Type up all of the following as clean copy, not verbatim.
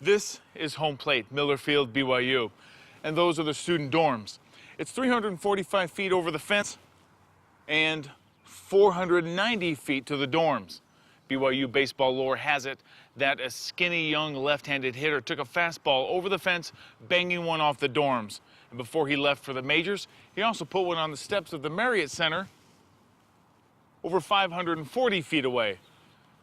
This is home plate, Miller Field, BYU, and those are the student dorms. It's 345 feet over the fence and 490 feet to the dorms. BYU baseball lore has it that a skinny young left-handed hitter took a fastball over the fence, banging one off the dorms. And before he left for the majors, he also put one on the steps of the Marriott Center over 540 feet away.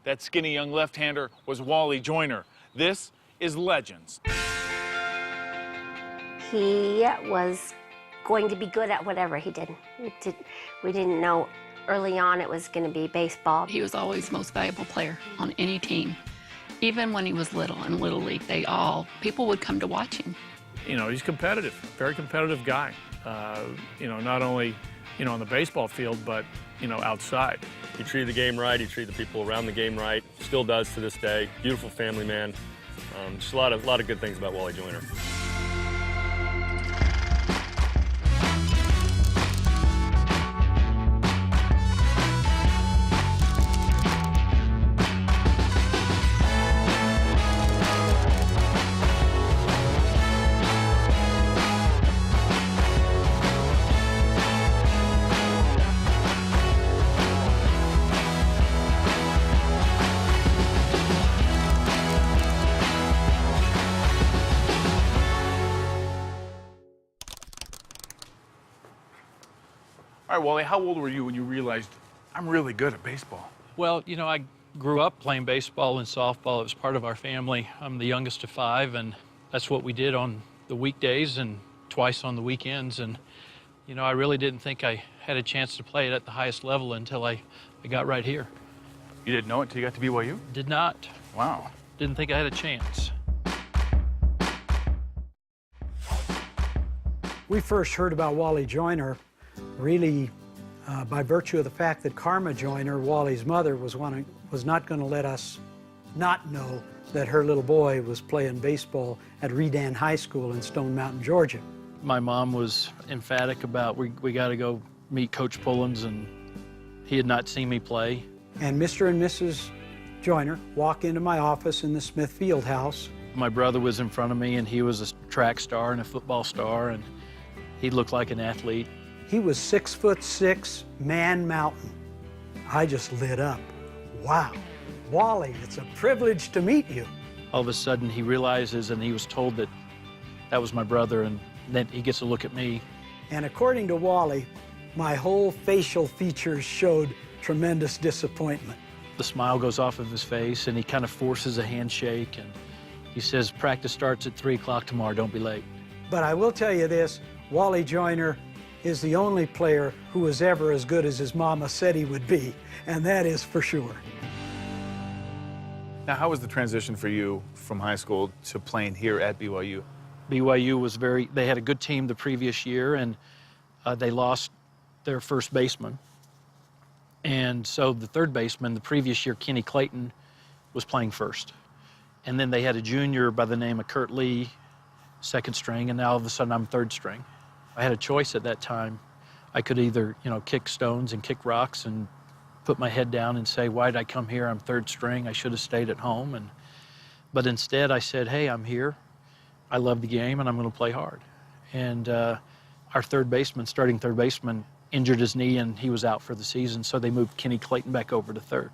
That skinny young left-hander was Wally Joyner. This is Legends. He was going to be good at whatever he did. We didn't know early on it was going to be baseball. He was always the most valuable player on any team. Even when he was little in Little League, people would come to watch him. You know, he's competitive, very competitive guy. You know, not only, on the baseball field, but, outside. He treated the game right. He treated the people around the game right. Still does to this day. Beautiful family man. Just a lot of good things about Wally Joyner. All right, Wally, how old were you when you realized I'm really good at baseball? Well, I grew up playing baseball and softball. It was part of our family. I'm the youngest of 5, and that's what we did on the weekdays and twice on the weekends. And, I really didn't think I had a chance to play it at the highest level until I got right here. You didn't know it until you got to BYU? Did not. Wow. Didn't think I had a chance. We first heard about Wally Joyner really by virtue of the fact that Karma Joyner, Wally's mother, was not going to let us not know that her little boy was playing baseball at Redan High School in Stone Mountain, Georgia. My mom was emphatic about we got to go meet Coach Pullins, and he had not seen me play. And Mr. and Mrs. Joyner walk into my office in the Smith Field house. My brother was in front of me, and he was a track star and a football star, and he looked like an athlete. He was 6'6", Man Mountain. I just lit up. Wow, Wally, it's a privilege to meet you. All of a sudden, he realizes, and he was told that that was my brother, and then he gets a look at me. And according to Wally, my whole facial features showed tremendous disappointment. The smile goes off of his face, and he kind of forces a handshake, and he says, practice starts at 3 o'clock tomorrow, don't be late. But I will tell you this, Wally Joyner is the only player who was ever as good as his mama said he would be, and that is for sure. Now, how was the transition for you from high school to playing here at BYU? BYU was they had a good team the previous year, and they lost their first baseman. And so the third baseman, the previous year, Kenny Clayton, was playing first. And then they had a junior by the name of Kurt Lee, second string, and now all of a sudden I'm third string. I had a choice at that time. I could either, kick stones and kick rocks and put my head down and say, why did I come here? I'm third string. I should have stayed at home. But instead I said, hey, I'm here. I love the game, and I'm going to play hard. And our starting third baseman, injured his knee, and he was out for the season, so they moved Kenny Clayton back over to third.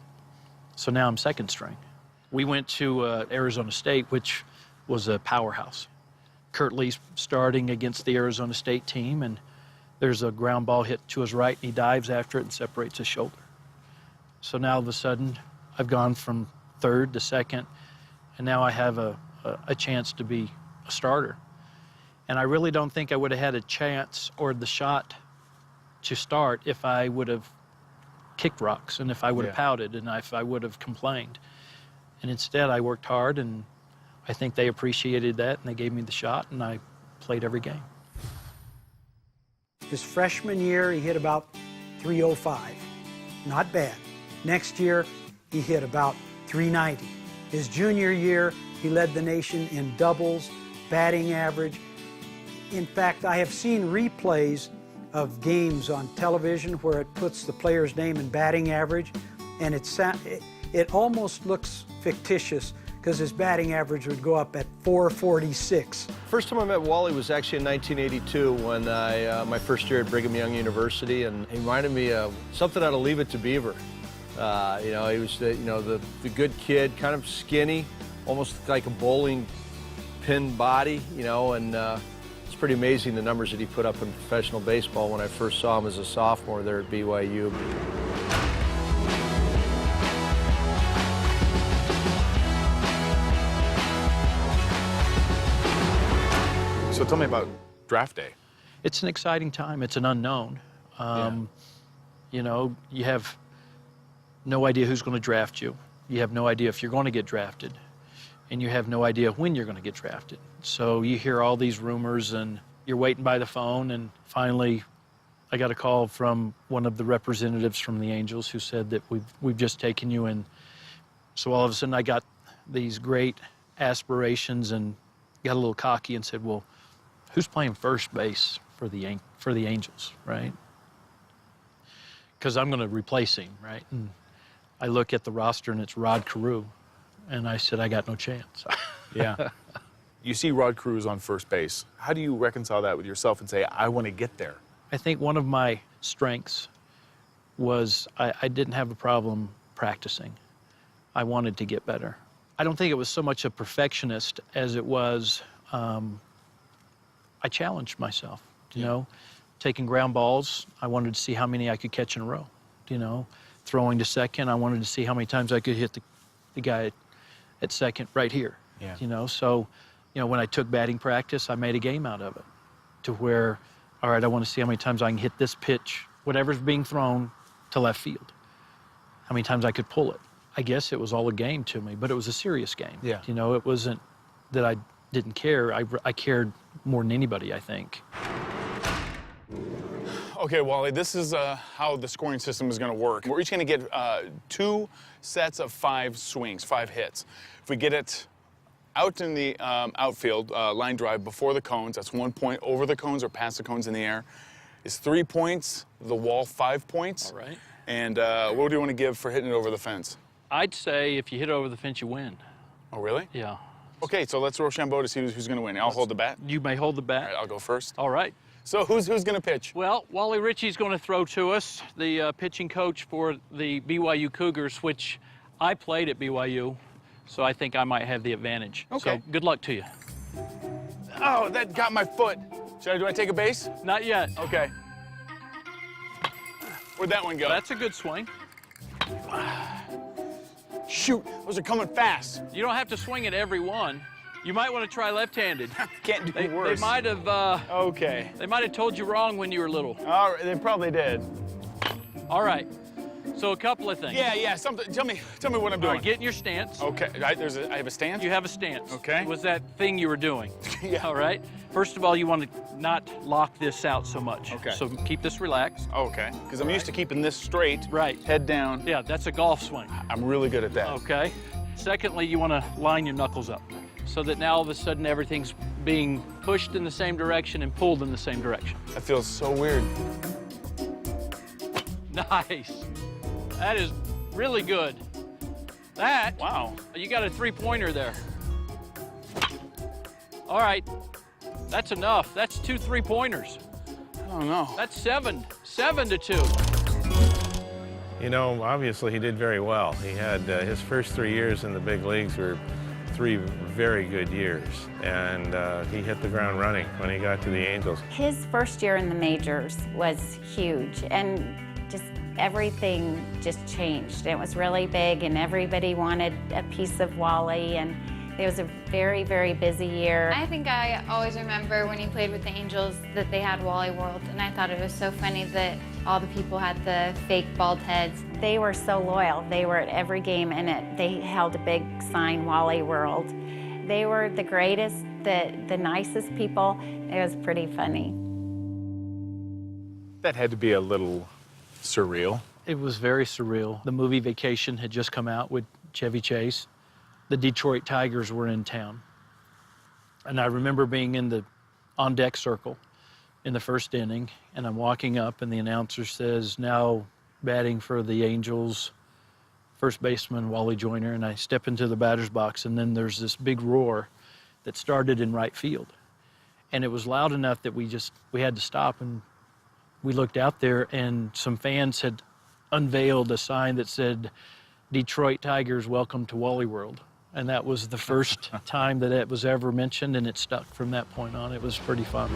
So now I'm second string. We went to Arizona State, which was a powerhouse. Kurt Lee's starting against the Arizona State team, and there's a ground ball hit to his right, and he dives after it and separates his shoulder. So now all of a sudden, I've gone from third to second, and now I have a chance to be a starter. And I really don't think I would have had a chance or the shot to start if I would have kicked rocks, and if I would have pouted, and if I would have complained. And instead, I worked hard, and I think they appreciated that, and they gave me the shot, and I played every game. His freshman year, he hit about 305. Not bad. Next year, he hit about 390. His junior year, he led the nation in doubles, batting average. In fact, I have seen replays of games on television where it puts the player's name and batting average, and it almost looks fictitious because his batting average would go up at 446. First time I met Wally was actually in 1982 when my first year at Brigham Young University, and he reminded me of something out of Leave It to Beaver. You know, he was the good kid, kind of skinny, almost like a bowling pin body, you know, and it's pretty amazing the numbers that he put up in professional baseball when I first saw him as a sophomore there at BYU. So tell me about draft day. It's an exciting time. It's an unknown. You know, you have no idea who's going to draft you. You have no idea if you're going to get drafted. And you have no idea when you're going to get drafted. So you hear all these rumors, and you're waiting by the phone, and finally I got a call from one of the representatives from the Angels who said that we've just taken you in. So all of a sudden I got these great aspirations and got a little cocky and said, well, who's playing first base for the Angels, right? Because I'm going to replace him, right? And I look at the roster, and it's Rod Carew. And I said, I got no chance. Yeah. You see Rod Cruz on first base. How do you reconcile that with yourself and say, I want to get there? I think one of my strengths was I didn't have a problem practicing. I wanted to get better. I don't think it was so much a perfectionist as it was I challenged myself, you know. Taking ground balls, I wanted to see how many I could catch in a row, you know. Throwing to second, I wanted to see how many times I could hit the guy at second right here, you know. So, you know, when I took batting practice, I made a game out of it to where, all right, I want to see how many times I can hit this pitch, whatever's being thrown, to left field. How many times I could pull it. I guess it was all a game to me, but it was a serious game. Yeah. You know, it wasn't that I didn't care. I cared more than anybody, I think. Okay, Wally, this is how the scoring system is going to work. We're each going to get 2 sets of 5 swings, 5 hits. If we get it out in the outfield, line drive before the cones, that's 1 point. Over the cones or past the cones in the air is 3 points. The wall, 5 points. All right. And what do you want to give for hitting it over the fence? I'd say if you hit it over the fence, you win. Oh, really? Yeah. Okay, so let's Rochambeau to see who's going to win. I'll hold the bat. You may hold the All bat. right, I'll go first. All right. So who's going to pitch? Well, Wally Ritchie's going to throw to us, the pitching coach for the BYU Cougars, which I played at BYU, so I think I might have the advantage. Okay. So good luck to you. Oh, that got my foot. Do I take a base? Not yet. Okay. Where'd that one go? That's a good swing. Shoot, those are coming fast. You don't have to swing at every one. You might want to try left-handed. Can't do worse. They might have. Okay. They might have told you wrong when you were little. All right, they probably did. All right. So a couple of things. Yeah. Something. Tell me what I'm All doing. right, get in your stance. Okay. I have a stance. You have a stance. Okay. It was that thing you were doing. Yeah. All right. First of all, you want to not lock this out so much. Okay. So keep this relaxed. Okay. Because I'm used to keeping this straight. Right. Head down. Yeah, that's a golf swing. I'm really good at that. Okay. Secondly, you want to line your knuckles up so that now all of a sudden everything's being pushed in the same direction and pulled in the same direction. That feels so weird. Nice. That is really good. That, Wow. you got a 3-pointer there. All right, that's enough. That's 2 3-pointers. I don't know. That's 7 to 2. You know, obviously he did very well. He had his first 3 years in the big leagues were 3 very good years, and he hit the ground running when he got to the Angels. His first year in the majors was huge, and just everything just changed. It was really big, and everybody wanted a piece of Wally, and it was a very, very busy year. I think I always remember when he played with the Angels that they had Wally World, and I thought it was so funny that all the people had the fake bald heads. They were so loyal. They were at every game, and they held a big sign, Wally World. They were the greatest, the nicest people. It was pretty funny. That had to be a little surreal. It was very surreal. The movie Vacation had just come out with Chevy Chase. The Detroit Tigers were in town. And I remember being in the on-deck circle in the first inning, and I'm walking up, and the announcer says, now batting for the Angels, first baseman, Wally Joyner, and I step into the batter's box, and then there's this big roar that started in right field. And it was loud enough that we had to stop, and we looked out there, and some fans had unveiled a sign that said, "Detroit Tigers, welcome to Wally World." And that was the first time that it was ever mentioned, and it stuck from that point on. It was pretty fun.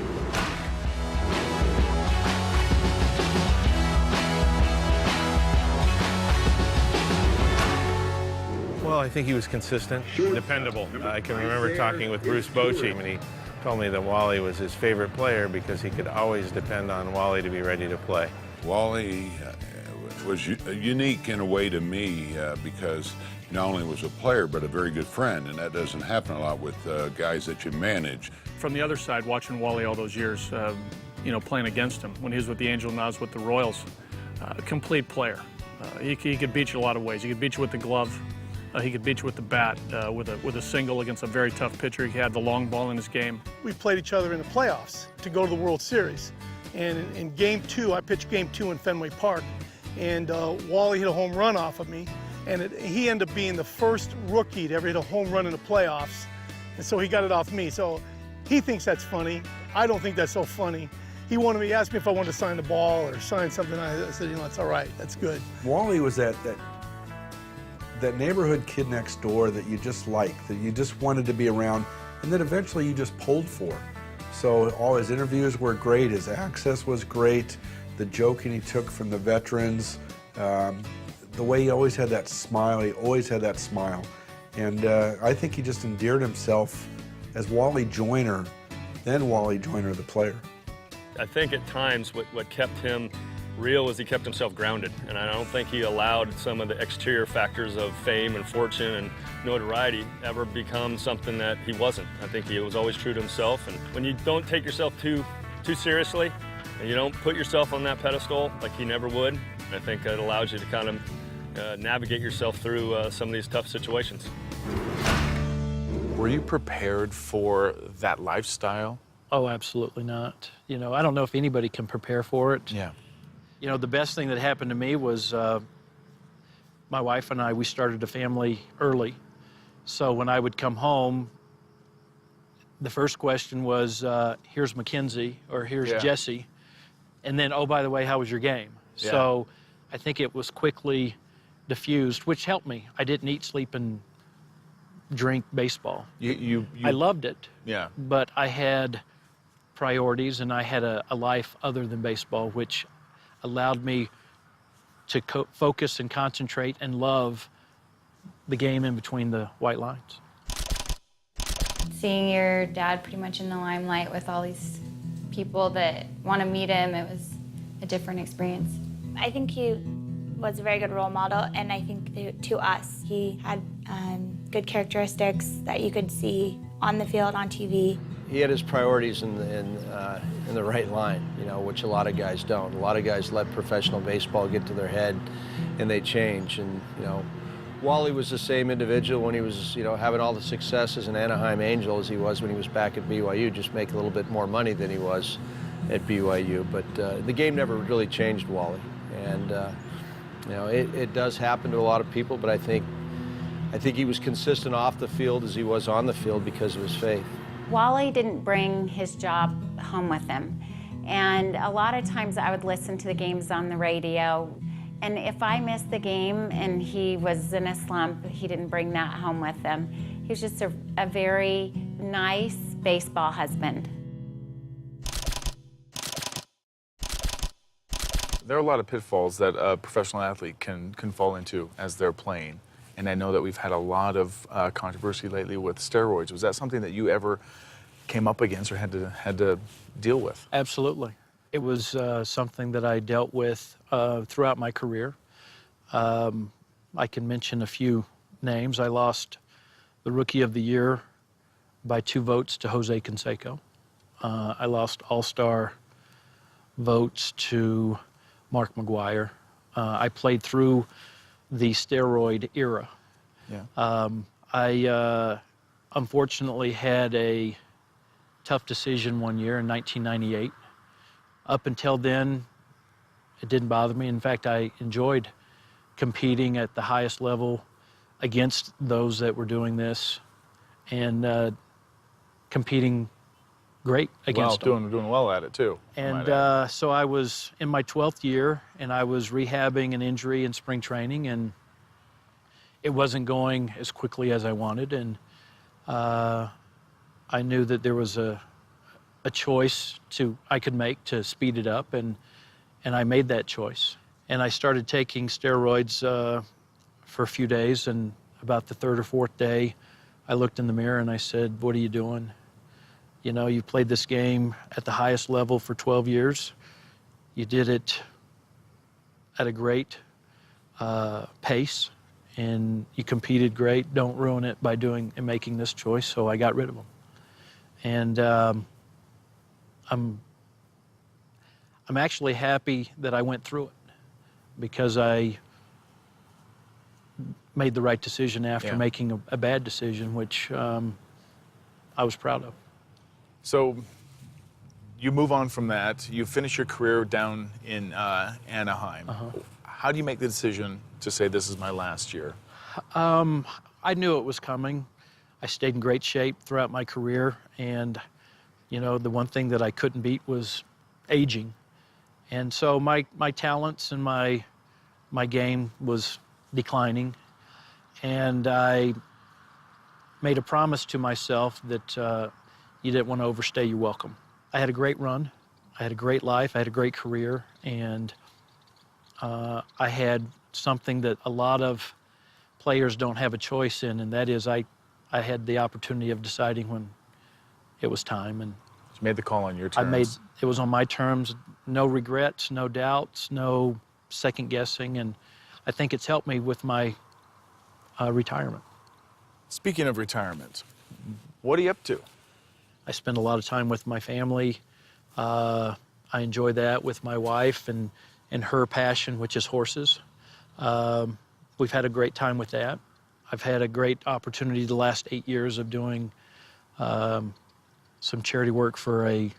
Well, I think he was consistent, dependable. I can remember talking with Bruce Bochy, and he told me that Wally was his favorite player because he could always depend on Wally to be ready to play. Wally was unique in a way to me because not only was a player, but a very good friend, and that doesn't happen a lot with guys that you manage. From the other side, watching Wally all those years, you know, playing against him, when he was with the Angels, now he's with the Royals, a complete player. He could beat you a lot of ways. He could beat you with the glove. He could beat you with the bat, with a single against a very tough pitcher. He had the long ball in his game. We played each other in the playoffs to go to the World Series. And in Game 2, I pitched Game 2 in Fenway Park, and Wally hit a home run off of me. And he ended up being the first rookie to ever hit a home run in the playoffs. And so he got it off me. So he thinks that's funny. I don't think that's so funny. He asked me if I wanted to sign the ball or sign something. I said, you know, it's all right, that's good. Wally was that neighborhood kid next door that you just liked, that you just wanted to be around, and that eventually you just pulled for. So all his interviews were great, his access was great, the joking he took from the veterans, the way he always had that smile, And I think he just endeared himself as Wally Joyner, then Wally Joyner the player. I think at times what kept him real is he kept himself grounded, and I don't think he allowed some of the exterior factors of fame and fortune and notoriety ever become something that he wasn't. I think he was always true to himself, and when you don't take yourself too seriously and you don't put yourself on that pedestal like he never would, I think it allows you to kind of navigate yourself through some of these tough situations. Were you prepared for that lifestyle? Oh, absolutely not. You know, I don't know if anybody can prepare for it. Yeah. You know, the best thing that happened to me was my wife and I, we started a family early. So when I would come home, the first question was, here's Mackenzie, or here's Jesse. And then, oh, by the way, how was your game? Yeah. So I think it was quickly diffused, which helped me. I didn't eat, sleep, and drink baseball. I loved it. Yeah. But I had priorities, and I had a life other than baseball, which allowed me to focus and concentrate and love the game in between the white lines. Seeing your dad pretty much in the limelight with all these people that want to meet him, it was a different experience. I think he was a very good role model, and I think to us, he had good characteristics that you could see on the field, on TV. He had his priorities in the right line, you know, which a lot of guys don't. A lot of guys let professional baseball get to their head, and they change. And you know, Wally was the same individual when he was, you know, having all the success as an Anaheim Angel as he was when he was back at BYU, just making a little bit more money than he was at BYU. But the game never really changed Wally, and you know, it does happen to a lot of people. But I think he was consistent off the field as he was on the field because of his faith. Wally didn't bring his job home with him. And a lot of times I would listen to the games on the radio, and if I missed the game and he was in a slump, he didn't bring that home with him. He was just a very nice baseball husband. There are a lot of pitfalls that a professional athlete can fall into as they're playing. And I know that we've had a lot of controversy lately with steroids. Was that something that you ever came up against or had to deal with? Absolutely. It was something that I dealt with throughout my career. I can mention a few names. I lost the Rookie of the Year by 2 votes to Jose Canseco. I lost All-Star votes to Mark McGuire. I played through the steroid era. Yeah. I unfortunately had a tough decision one year in 1998. Up until then, it didn't bother me. In fact, I enjoyed competing at the highest level against those that were doing this, and competing great against them. Doing well at it too. And so I was in my 12th year, and I was rehabbing an injury in spring training, and it wasn't going as quickly as I wanted, and I knew that there was a choice I could make to speed it up, and I made that choice. And I started taking steroids for a few days, and about the third or fourth day, I looked in the mirror and I said, "What are you doing? You know, you played this game at the highest level for 12 years. You did it at a great pace, and you competed great. Don't ruin it by doing and making this choice." So I got rid of them. And I'm actually happy that I went through it, because I made the right decision after making a bad decision, which I was proud of. So you move on from that. You finish your career down in Anaheim. How do you make the decision to say this is my last year? I knew it was coming. I stayed in great shape throughout my career, and you know, the one thing that I couldn't beat was aging. And so my talents and my game was declining, and I made a promise to myself that you didn't want to overstay your welcome. I had a great run, I had a great life, I had a great career, and I had something that a lot of players don't have a choice in, and that is I had the opportunity of deciding when it was time. And you made the call on your terms. It was on my terms, no regrets, no doubts, no second guessing, and I think it's helped me with my retirement. Speaking of retirement, what are you up to? I spend a lot of time with my family. I enjoy that with my wife and her passion, which is horses. We've had a great time with that. I've had a great opportunity the last 8 years of doing some charity work for a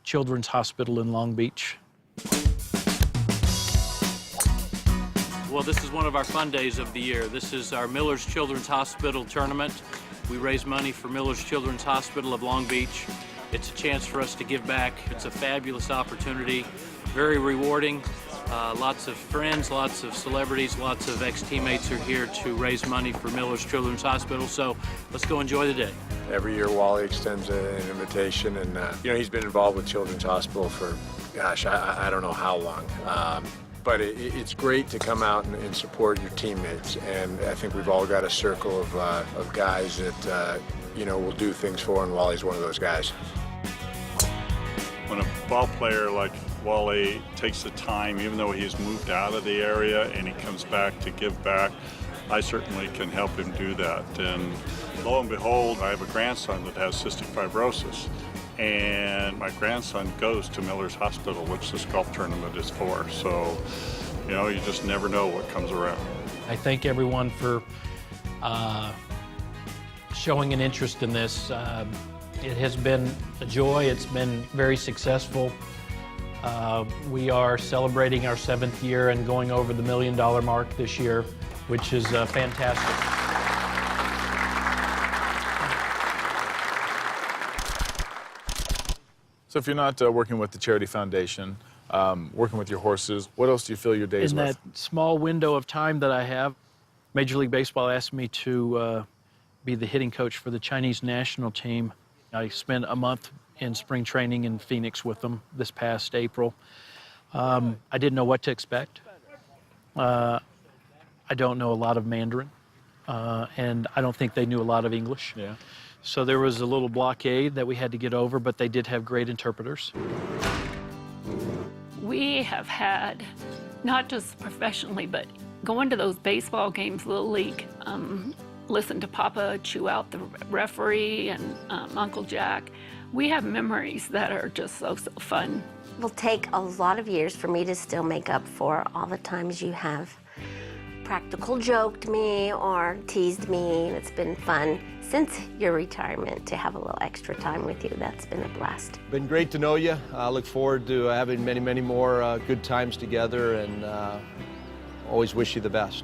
children's hospital in Long Beach. Well, this is one of our fun days of the year. This is our Miller's Children's Hospital tournament. We raise money for Miller's Children's Hospital of Long Beach. It's a chance for us to give back. It's a fabulous opportunity, very rewarding. Lots of friends, lots of celebrities, lots of ex-teammates are here to raise money for Miller's Children's Hospital, so let's go enjoy the day. Every year Wally extends an invitation, and you know, he's been involved with Children's Hospital for, gosh, I don't know how long. But it's great to come out and support your teammates, and I think we've all got a circle of guys that you know, will do things for, and Wally's one of those guys. When a ball player like Wally takes the time, even though he's moved out of the area, and he comes back to give back, I certainly can help him do that. And lo and behold, I have a grandson that has cystic fibrosis, and my grandson goes to Miller's Hospital, which this golf tournament is for. So, you know, you just never know what comes around. I thank everyone for showing an interest in this. It has been a joy. It's been very successful. We are celebrating our 7th year and going over the $1 million mark this year, which is fantastic. So if you're not working with the Charity Foundation, working with your horses, what else do you fill your days with? In that small window of time that I have, Major League Baseball asked me to be the hitting coach for the Chinese national team. I spent a month in spring training in Phoenix with them this past April. I didn't know what to expect. I don't know a lot of Mandarin, and I don't think they knew a lot of English. Yeah. So there was a little blockade that we had to get over, but they did have great interpreters. We have had, not just professionally, but going to those baseball games, Little League, listen to Papa chew out the referee and Uncle Jack. We have memories that are just so fun. It'll take a lot of years for me to still make up for all the times you have practical joked me or teased me. It's been fun since your retirement to have a little extra time with you. That's been a blast. Been great to know you. I look forward to having many, many more good times together, and always wish you the best.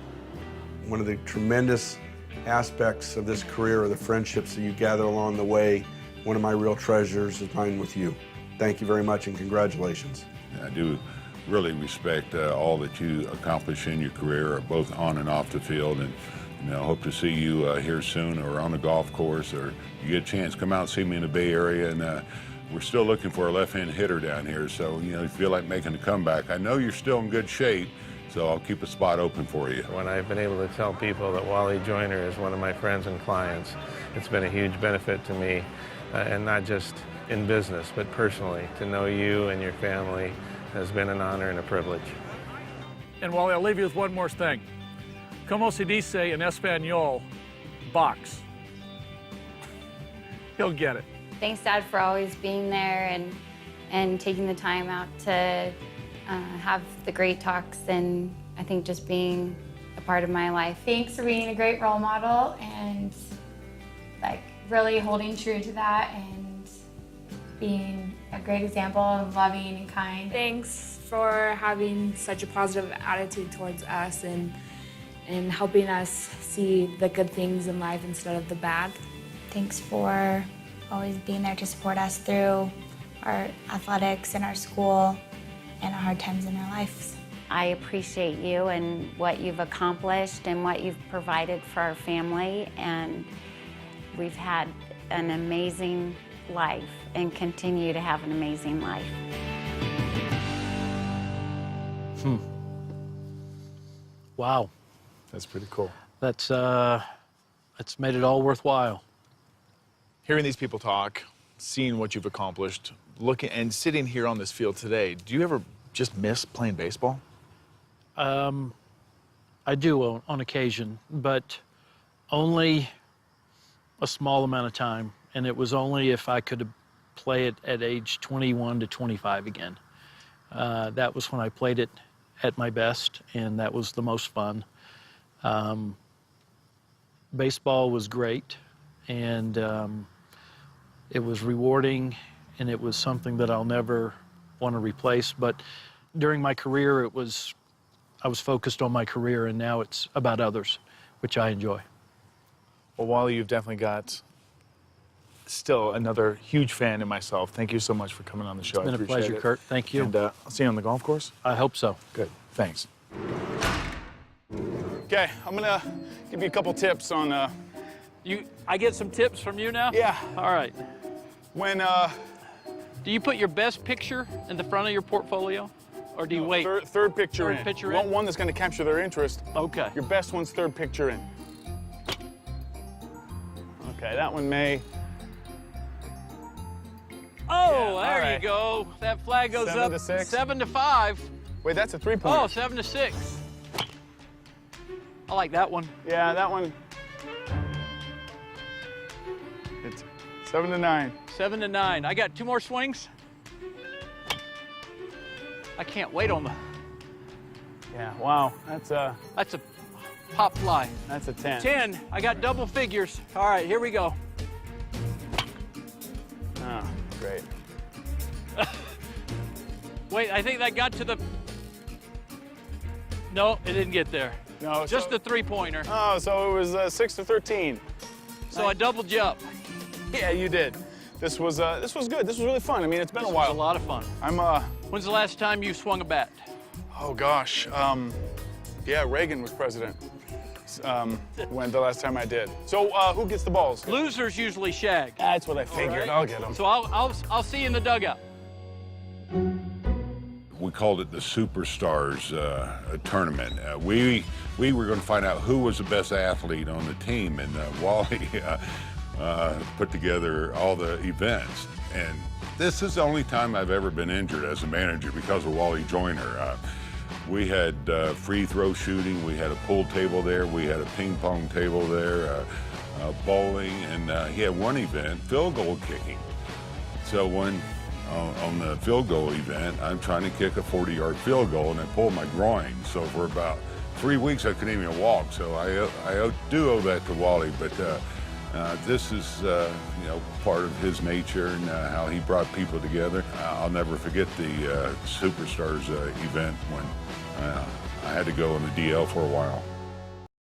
One of the tremendous aspects of this career are the friendships that you gather along the way. One of my real treasures is mine with you. Thank you very much and congratulations. I do really respect all that you accomplish in your career, both on and off the field, and hope to see you here soon, or on the golf course, or you get a chance, come out and see me in the Bay Area. And we're still looking for a left-hand hitter down here, so if you feel like making a comeback, I know you're still in good shape, so I'll keep a spot open for you. When I've been able to tell people that Wally Joyner is one of my friends and clients, it's been a huge benefit to me, and not just in business, but personally. To know you and your family has been an honor and a privilege. And Wally, I'll leave you with one more thing. Como se dice en español, box. He'll get it. Thanks, Dad, for always being there and taking the time out to have the great talks, and I think just being a part of my life. Thanks for being a great role model and really holding true to that and being a great example of loving and kind. Thanks for having such a positive attitude towards us and helping us see the good things in life instead of the bad. Thanks for always being there to support us through our athletics and our school and our hard times in our lives. I appreciate you and what you've accomplished and what you've provided for our family, and we've had an amazing life and continue to have an amazing life. Wow. That's pretty cool. That's made it all worthwhile. Hearing these people talk, seeing what you've accomplished, looking and sitting here on this field today, do you ever just miss playing baseball? I do on occasion, but only a small amount of time, and it was only if I could play it at age 21 to 25 again. That was when I played it at my best, and that was the most fun. Baseball was great, and it was rewarding, and it was something that I'll never want to replace. But during my career, I was focused on my career, and now it's about others, which I enjoy. Well, Wally, you've definitely got still another huge fan in myself. Thank you so much for coming on the show. It's been a pleasure, Kurt. Thank you. And I'll see you on the golf course. I hope so. Good. Thanks. Okay, I'm gonna give you a couple tips on. I get some tips from you now? Yeah. All right. When do you put your best picture in the front of your portfolio, or do you wait? Third picture in. Third picture You want in? one that's gonna capture their interest. Okay. Your best one's third picture in. Okay, that one may. Oh, Yeah, there all right. you go. That flag goes 7 up to 6. 7 to 5. Wait, that's a three-pointer. Oh, 7 to 6. I like that one. Yeah, that one. It's 7 to 9. 7 to 9. I got 2 more swings. I can't wait on the. Yeah, wow. That's a pop fly. That's a 10. 10. I got double figures. All right, here we go. Oh, great. Wait, I think that got to the. No, it didn't get there. No, just the 3-pointer. Oh, so it was 6 to 13. So I double jump. Yeah, you did. This was good. This was really fun. I mean, it's been a while. It was a lot of fun. When's the last time you swung a bat? Oh gosh. Yeah, Reagan was president. When the last time I did. So who gets the balls? Losers usually shag. That's what I figured. Right. I'll get them. So I'll see you in the dugout. We called it the Superstars tournament. We were going to find out who was the best athlete on the team, and Wally put together all the events. And this is the only time I've ever been injured as a manager because of Wally Joyner. We had free throw shooting, we had a pool table there, we had a ping pong table there, bowling, and he had one event, field goal kicking. So when on the field goal event, I'm trying to kick a 40-yard field goal, and I pulled my groin. So for about 3 weeks, I couldn't even walk. So I do owe that to Wally, but this is part of his nature and how he brought people together. I'll never forget the Superstars event when I had to go in the DL for a while.